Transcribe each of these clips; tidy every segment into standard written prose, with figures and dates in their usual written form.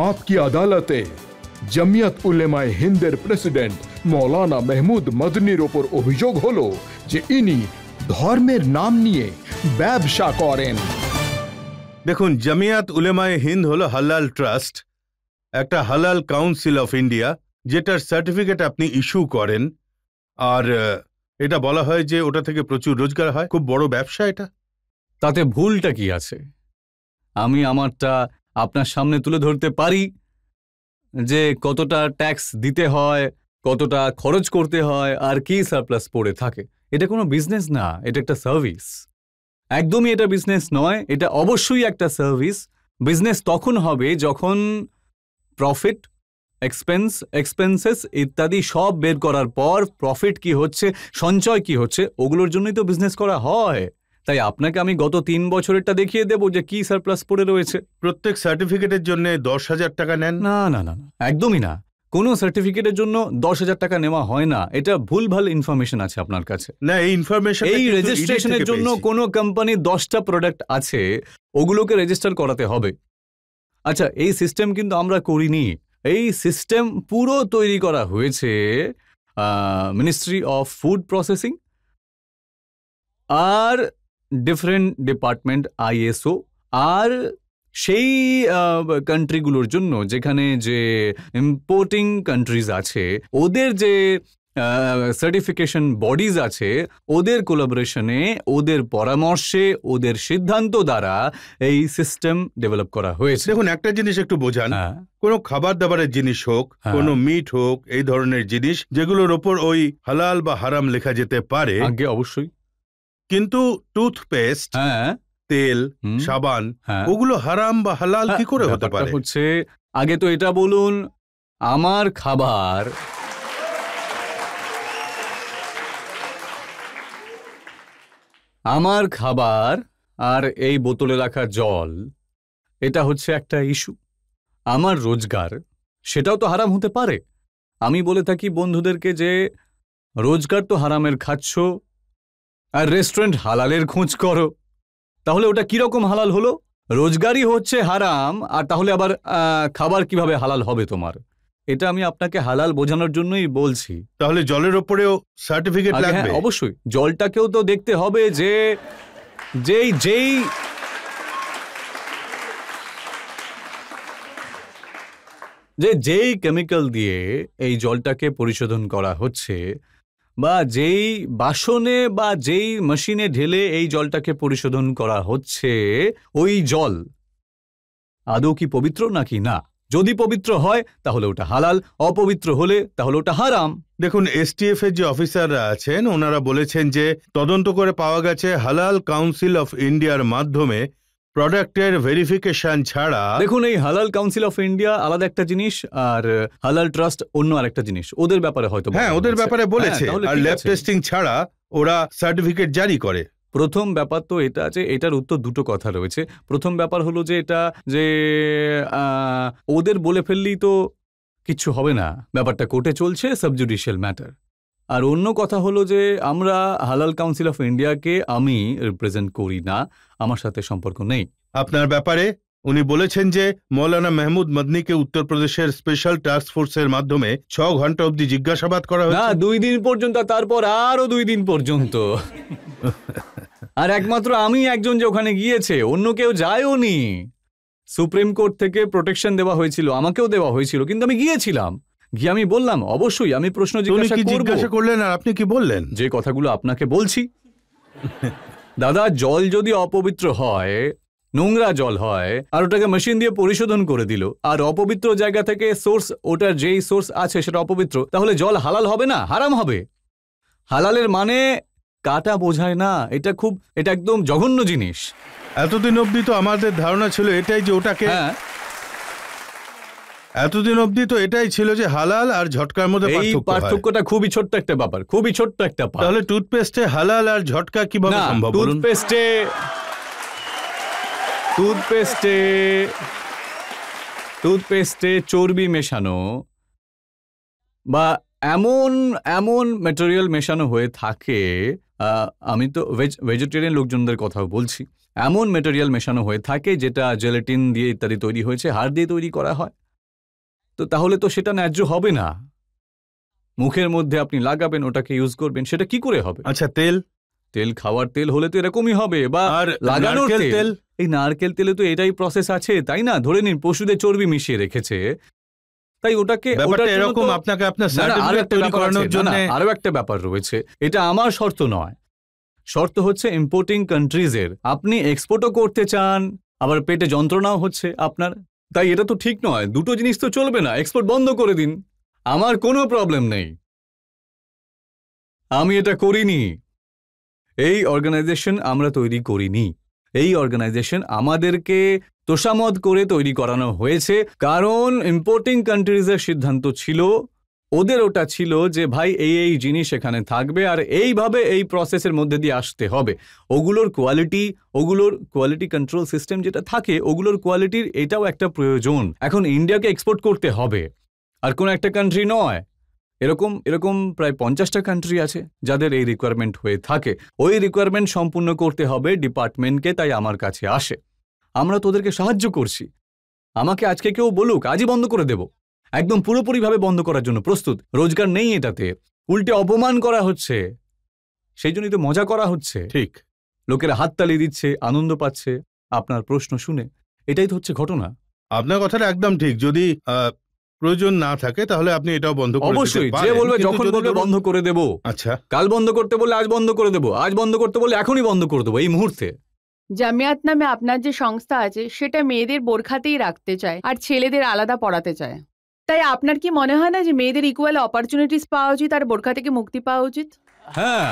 आपकी আদালতে জমিয়ত উলেমায়ে হিন্দের প্রেসিডেন্ট মৌলানা মেহমুদ মদনীর ওপর অভিযোগ হলো যে ইনি ধর্মের নাম নিয়ে ব্যবসা করেন। দেখুন, জমিয়ত উলেমায়ে হিন্দ হলো হালাল ট্রাস্ট, একটা হালাল কাউন্সিল অফ ইন্ডিয়া, যেটার সার্টিফিকেট আপনি ইস্যু করেন। আর এটা বলা হয় যে ওটা থেকে প্রচুর রোজগার হয়, খুব বড় ব্যবসা এটা। তাতে ভুলটা কি আছে? আমি আমারটা আপনার সামনে তুলে ধরতে পারি যে কতটা ট্যাক্স দিতে হয়, কতটা খরচ করতে হয়, আর কি সারপ্লাস পড়ে থাকে। এটা কোনো বিজনেস না, এটা একটা সার্ভিস। একদমই এটা বিজনেস নয়, এটা অবশ্যই একটা সার্ভিস। বিজনেস তখন হবে যখন প্রফিট, এক্সপেন্সেস ইত্যাদি সব বের করার পর প্রফিট কি হচ্ছে, সঞ্চয় কি হচ্ছে, ওগুলোর জন্যই তো বিজনেস করা হয়। তাই আপনাকে আমি গত 3 বছরেরটা দেখিয়ে দেবো যে কি সারপ্লাস পড়ে রয়েছে। প্রত্যেক সার্টিফিকেটের জন্য 10,000 টাকা নেন? না না না, একদমই না। কোনো সার্টিফিকেটের জন্য 10,000 টাকা নেওয়া হয় না। এটা ভুলভাল ইনফরমেশন আছে আপনার কাছে। না, এই ইনফরমেশন, এই রেজিস্ট্রেশনের জন্য কোনো কোম্পানির 10টা প্রোডাক্ট আছে, ওগুলোকে রেজিস্টার করাতে হবে। আচ্ছা, এই সিস্টেম কিন্তু আমরা করিনি। এই সিস্টেম পুরো তৈরি করা হয়েছে মিনিস্ট্রি অফ ফুড প্রসেসিং আর ডিফারেন্ট ডিপার্টমেন্ট ISO আর সেই কান্ট্রিগুলোর জন্য যেখানে যে ইম্পোর্টিং কান্ট্রিজ আছে, ওদের যে সার্টিফিকেশন বডিজ আছে, ওদের কোলাবোরেশনে, ওদের পরামর্শে, ওদের সিদ্ধান্ত দ্বারা এই সিস্টেম ডেভেলপ করা হয়েছে। দেখুন, একটা জিনিস একটু বোঝান, কোনো খাবার দাবারের জিনিস হোক, কোনো মিট হোক, এই ধরনের জিনিস যেগুলোর ওপর ওই হালাল বা হারাম লেখা যেতে পারে, আগে অবশ্যই। কিন্তু টুথপেস্ট, তেল, সাবান, ওগুলো হারাম বা হালাল কি করে হতে পারে? হচ্ছে, আগে তো এটা বলুন, আমার খাবার আর এই বোতলে রাখা জল, এটা হচ্ছে একটা ইস্যু। আমার রোজগার, সেটাও তো হারাম হতে পারে। আমি বলে থাকি বন্ধুদেরকে যে রোজগার তো হারামের খাচ্ছ, আর রেস্টুরেন্ট হালালের খোঁজ করো, তাহলে ওটা কিরকম হালাল হলো? রোজগারই হচ্ছে হারাম, আর তাহলে আবার খাবার কিভাবে হালাল হবে তোমার? এটা আমি আপনাকে হালাল বোঝানোর জন্যই বলছি। তাহলে জলের ওপরেও সার্টিফিকেট লাগবে? হ্যাঁ, অবশ্যই। জলটাকেও তো দেখতে হবে যে যেই কেমিক্যাল দিয়ে এই জলটাকে পরিশোধন করা হচ্ছে, বা যেই বাসনে বা যেই মেশিনে ঢেলে এই জলটাকে পরিশোধন করা হচ্ছে, ওই জল আদৌ কি পবিত্র নাকি না? যদি পবিত্র হয় তাহলে ওটা হালাল, অপবিত্র হলে তাহলে ওটা হারাম। দেখুন, STF এর যে অফিসাররা আছেন, ওনারা বলেছেন যে তদন্ত করে পাওয়া গেছে হালাল কাউন্সিল অফ ইন্ডিয়ার মাধ্যমে প্রোডাক্টের ভেরিফিকেশন ছাড়া। দেখুন, এই হালাল কাউন্সিল অফ ইন্ডিয়া আলাদা একটা জিনিস, আর হালাল ট্রাস্ট অন্য আরেকটা জিনিস। ওদের ব্যাপারে হয়তো, হ্যাঁ, ওদের ব্যাপারে বলেছে। আর ল্যাব টেস্টিং ছাড়া ওরা সার্টিফিকেট জারি করে। প্রথম ব্যাপার তো এটা আছে, এটার উত্তর দুটো কথা রয়েছে। প্রথম ব্যাপার হলো যে এটা যে ওদের বলে ফেললেই তো কিচ্ছু হবে না, ব্যাপারটা কোর্টে চলছে, সাবজুডিশিয়াল ম্যাটার। আর অন্য কথা হলো যে আমরা হালাল কাউন্সিল অফ ইন্ডিয়াকে আমি রিপ্রেজেন্ট করি না, আমার সাথে সম্পর্ক নেই। আপনার ব্যাপারে উনি বলেছেন যে মৌলানা মেহমুদ মদনীকে উত্তরপ্রদেশের স্পেশাল টাস্ক ফোর্সের মাধ্যমে 6 ঘন্টা অবধি জিজ্ঞাসাবাদ করা হয়েছে। না, 2 দিন পর্যন্ত, তারপর আরো 2 দিন পর্যন্ত। আর একমাত্র আমি একজন যে ওখানে গিয়েছে, অন্য কেউ যায়ওনি। সুপ্রিম কোর্ট থেকে প্রোটেকশন দেওয়া হয়েছিল, আমাকেও দেওয়া হয়েছিল, কিন্তু আমি গিয়েছিলাম। গিয়ে আমি বললাম, অবশ্যই আমি প্রশ্ন জিজ্ঞাসা করলেন। আর আপনি কি বললেন? যে কথাগুলো আপনাকে বলছি। দাদা, জল যদি অপবিত্র হয়, নোংরা জল হয়, আর ওটাকে মেশিন দিয়ে পরিশোধন করে দিল, আর অপবিত্র জায়গা থেকে সোর্স, ওটার যেই সোর্স আছে সেটা অপবিত্র, তাহলে জল হালাল হবে না, হারাম হবে। হালালের মানে কাটা বোঝায় না, এটা একদম জঘন্য জিনিস। এতদিন অবধি তো আমাদের ধারণা ছিল এটাই যে ওটাকে, এতদিন অবধি তো এটাই ছিল যে হালাল আর ঝটকার মধ্যে পার্থক্যটা খুবই ছোট্ট একটা ব্যাপার, খুবই ছোট্ট একটা। তাহলে টুথপেস্টে হালাল আর ঝটকা কিভাবে সম্ভব? টুথপেস্টে চর্বি মেশানো বা এমন ম্যাটেরিয়াল মেশানো হয়ে থাকে, আমি তো ভেজিটেরিয়ান লোকজনদের কথাও বলছি, এমন ম্যাটেরিয়াল মেশানো হয়ে থাকে যেটা জেলাটিন দিয়ে ইত্যাদি তৈরি হয়েছে, হাড় দিয়ে তৈরি করা হয়। তো তাহলে তো সেটা ন্যায্য হবে না। মুখের মধ্যে আপনি লাগাবেন, ওটাকে ইউজ করবেন, সেটা কি করে হবে? আচ্ছা, তেল তেল খাওয়ার তেল হলে তো এরকমই হবে, বা আর লাগানোর নারকেল তেল। তেল? এই নারকেল তেলে তো এটাই প্রসেস আছে, তাই না? ধরে নিন পশুদের চর্বি মিশিয়ে রেখেছে, তাই ওটাকে ব্যাপারটা এরকম, আপনাকে আপনার সার্টিফিকেট তৈরি করানোর জন্য আরো একটা ব্যাপার রয়েছে। এটা আমার শর্ত নয়, শর্ত হচ্ছে ইম্পোর্টিং কান্ট্রিজের। আপনি এক্সপোর্টও করতে চান, আবার পেটে যন্ত্রণাও হচ্ছে আপনার, তাই এটা তো ঠিক নয়। দুটো জিনিস তো চলবে না, এক্সপোর্ট বন্ধ করে দিন, আমার কোনো প্রবলেম নেই। আমি এটা করিনি, এই অর্গানাইজেশন আমরা তৈরি করিনি। এই অর্গানাইজেশন আমাদেরকে তোষামদ করে তৈরি করানো হয়েছে, কারণ ইম্পোর্টিং কান্ট্রিজের সিদ্ধান্ত ছিল, ওদের ওটা ছিল যে ভাই এই এই জিনিস এখানে থাকবে আর এইভাবে এই প্রসেসের মধ্যে দিয়ে আসতে হবে। ওগুলোর কোয়ালিটি কন্ট্রোল সিস্টেম যেটা থাকে, ওগুলোর কোয়ালিটির এটাও একটা প্রয়োজন। এখন ইন্ডিয়াকে এক্সপোর্ট করতে হবে, আর কোনো একটা কান্ট্রি নয়। এরকম প্রায় 50টা কান্ট্রি আছে যাদের এই রিকোয়ারমেন্ট হয়ে থাকে। ওই রিকোয়ারমেন্ট সম্পূর্ণ করতে হবে ডিপার্টমেন্টকে, তাই আমার কাছে আসে। আমরা তোদেরকে সাহায্য করছি। আমাকে আজকে কেউ বলুক আজই বন্ধ করে দেব, একদম পুরোপুরিভাবে বন্ধ করার জন্য প্রস্তুত। রোজগার নেই এটাতে, উল্টে অপমান করা হচ্ছে, সেই জন্যই তো মজা করা হচ্ছে। ঠিক, লোকেরা হাততালি দিচ্ছে, আনন্দ পাচ্ছে আপনার প্রশ্ন শুনে, এটাই তো হচ্ছে ঘটনা। আপনার কথাটা একদম ঠিক। যদি প্রয়োজন না থাকে তাহলে আপনি এটাও বন্ধ করে দিতে পারেন। অবশ্যই, যে বলবে যখন বলবে বন্ধ করে দেব। আচ্ছা, কাল বন্ধ করতে বললে আজ বন্ধ করে দেবো, আজ বন্ধ করতে বললে এখনই বন্ধ করে দেবো, এই মুহূর্তে। জামিয়াত নামে আপনার যে সংস্থা আছে সেটা মেয়েদের বোরখাতেই রাখতে চায় আর ছেলেদের আলাদা পড়াতে চায়। তাই আপনার কি মনে হয় না যে মেয়েদের ইকুয়াল অপরচুনিটিস পাওয়া উচিত আর বোরখা থেকে মুক্তি পাওয়া উচিত? হ্যাঁ,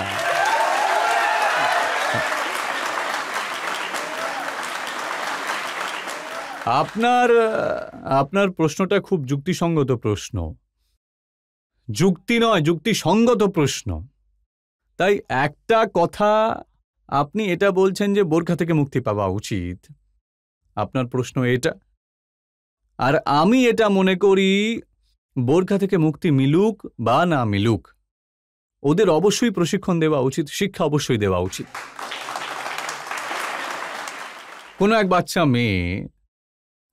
আপনার প্রশ্নটা খুব যুক্তিসঙ্গত প্রশ্ন, যুক্তি নয় যুক্তিসঙ্গত প্রশ্ন। তাই একটা কথা, আপনি এটা বলছেন যে বোরখা থেকে মুক্তি পাওয়া উচিত, আপনার প্রশ্ন এটা। আর আমি এটা মনে করি বোরখা থেকে মুক্তি মিলুক বা না মিলুক, ওদের অবশ্যই প্রশিক্ষণ দেওয়া উচিত, শিক্ষা অবশ্যই দেওয়া উচিত। কোনো এক বাচ্চা মেয়ে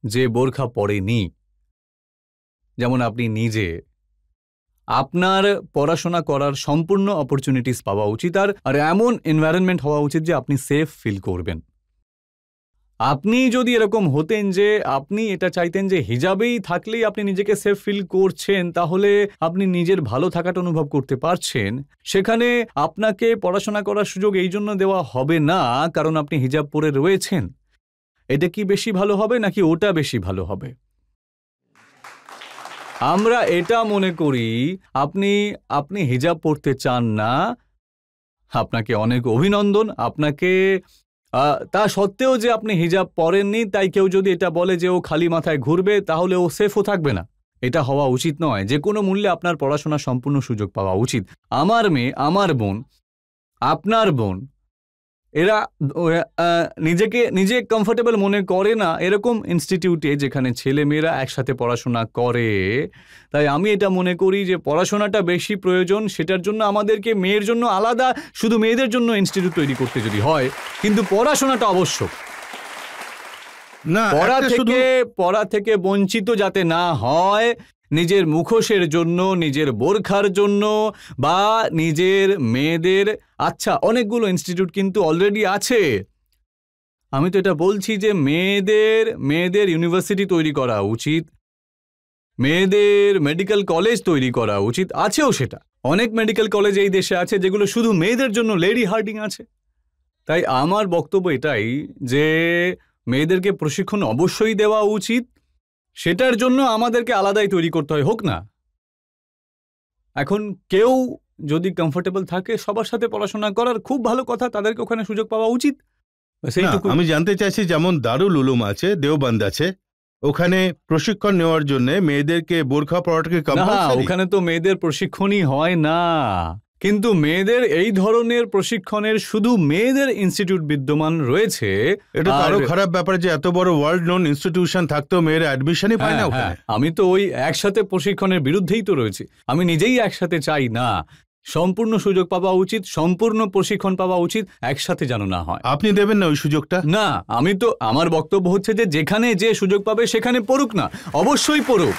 যে বোরখা পরেনি, যেমন আপনি নিজে, আপনার পড়াশোনা করার সম্পূর্ণ অপরচুনিটিস পাওয়া উচিত, আর এমন এনভায়রনমেন্ট হওয়া উচিত যে আপনি সেফ ফিল করবেন। আপনি যদি এরকম হতেন যে আপনি এটা চাইতেন যে হিজাবেই থাকলেই আপনি নিজেকে সেফ ফিল করছেন, তাহলে আপনি নিজের ভালো থাকাটা অনুভব করতে পারছেন। সেখানে আপনাকে পড়াশোনা করার সুযোগ এই জন্য দেওয়া হবে না কারণ আপনি হিজাব পরে রয়েছেন। এটা কি বেশি ভালো হবে নাকি ওটা বেশি ভালো হবে? আমরা এটা মনে করি আপনি হিজাব পরতে চান না, আপনাকে অনেক অভিনন্দন। আপনাকে তা সত্ত্বেও যে আপনি হিজাব পরেননি তাই কেউ যদি এটা বলে যে ও খালি মাথায় ঘুরবে, তাহলে ও সেফও থাকবে না। এটা হওয়া উচিত নয়। যে কোনো মূল্যে আপনার পড়াশোনার সম্পূর্ণ সুযোগ পাওয়া উচিত। আমার মেয়ে, আমার বোন, আপনার বোন, এরা নিজে কমফোর্টেবল মনে করে না এরকম ইনস্টিটিউটে যেখানে ছেলে মেয়েরা একসাথে পড়াশোনা করে। তাই আমি এটা মনে করি যে পড়াশোনাটা বেশি প্রয়োজন। সেটার জন্য আমাদেরকে মেয়ের জন্য আলাদা, শুধু মেয়েদের জন্য ইনস্টিটিউট তৈরি করতে যদি হয়, কিন্তু পড়াশোনাটা আবশ্যক। না, পড়া থেকে বঞ্চিত যাতে না হয়, নিজের মুখোশের জন্য, নিজের বোরখার জন্য বা নিজের মেয়েদের। আচ্ছা, অনেকগুলো ইনস্টিটিউট কিন্তু অলরেডি আছে। আমি তো এটা বলছি যে মেয়েদের ইউনিভার্সিটি তৈরি করা উচিত, মেয়েদের মেডিকেল কলেজ তৈরি করা উচিত। আছেও সেটা, অনেক মেডিকেল কলেজ এই দেশে আছে যেগুলো শুধু মেয়েদের জন্য, লেডি হার্ডিং আছে। তাই আমার বক্তব্য এটাই যে মেয়েদেরকে প্রশিক্ষণ অবশ্যই দেওয়া উচিত। সেটার জন্য আমাদেরকে আলাদাই তৈরি করতে হয়, হোক না। এখন কেউ যদি কমফোর্টেবল থাকে সবার সাথে পড়াশোনা করার, খুব ভালো কথা, তাদেরকে ওখানে সুযোগ পাওয়া উচিত। আমি জানতে চাইছি, যেমন দারুল উলুম আছে, দেওবন্দ আছে, ওখানে প্রশিক্ষণ নেওয়ার জন্য মেয়েদেরকে বোরখা পরাটাকে কম্পালসারি? ওখানে তো মেয়েদের প্রশিক্ষণই হয় না, কিন্তু মেয়েদের এই ধরনের প্রশিক্ষণের শুধু মেয়েদের ইনস্টিটিউট বিদ্যমান রয়েছে। এটা তো আরো খারাপ ব্যাপার যে এত বড় ওয়ার্ল্ড নোন ইনস্টিটিউশন থাকতেও মেয়েরা অ্যাডমিশনই পায় না ওখানে। আমি তো ওই একসাথে প্রশিক্ষণের বিরুদ্ধেই তো রয়েছি। আমি নিজেই একসাথে চাই না, সম্পূর্ণ সুযোগ পাওয়া উচিত, সম্পূর্ণ প্রশিক্ষণ পাওয়া উচিত, একসাথে যেন না হয়। আপনি দেবেন না ওই সুযোগটা? না, আমার বক্তব্য হচ্ছে যে যেখানে যে সুযোগ পাবে সেখানে পড়ুক না, অবশ্যই পড়ুক।